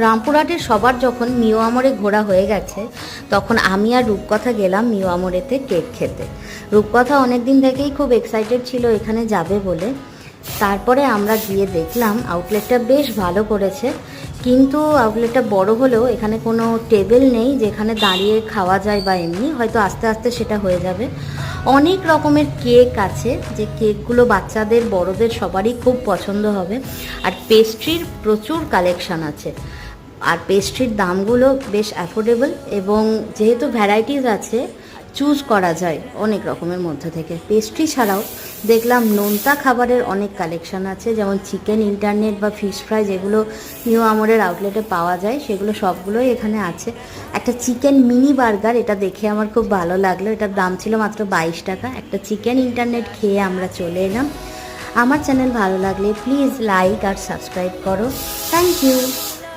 রামপুরহাটের সবার যখন মিও আমরে ঘোরা হয়ে গেছে, তখন আমি আর রূপকথা গেলাম মিও আমরেতে কেক খেতে। রূপকথা অনেক দিন থেকেই খুব এক্সাইটেড ছিল এখানে যাবে বলে। তারপরে আমরা গিয়ে দেখলাম আউটলেটটা বেশ ভালো করেছে, কিন্তু আউটলেটটা বড় হলেও এখানে কোনো টেবিল নেই যেখানে দাঁড়িয়ে খাওয়া যায়, বা এমনি হয়তো আস্তে আস্তে সেটা হয়ে যাবে। অনেক রকমের কেক আছে, যে কেকগুলো বাচ্চাদের বড়দের সবারই খুব পছন্দ হবে। আর পেস্ট্রির প্রচুর কালেকশান আছে, আর পেস্ট্রির দামগুলো বেশ অ্যাফোর্ডেবল, এবং যেহেতু ভ্যারাইটিস আছে চুজ করা যায় অনেক রকমের মধ্যে থেকে। পেস্ট্রি ছাড়াও দেখলাম নোনতা খাবারের অনেক কালেকশান আছে, যেমন চিকেন ইন্টারনেট বা ফিশ ফ্রাই, যেগুলো নিউ আমরের আউটলেটে পাওয়া যায় সেগুলো সবগুলোই এখানে আছে। একটা চিকেন মিনি বার্গার, এটা দেখে আমার খুব ভালো লাগলো, এটার দাম ছিল মাত্র 22 টাকা। একটা চিকেন ইন্টারনেট খেয়ে আমরা চলে এলাম। আমার চ্যানেল ভালো লাগলে প্লিজ লাইক আর সাবস্ক্রাইব করো। Thank you.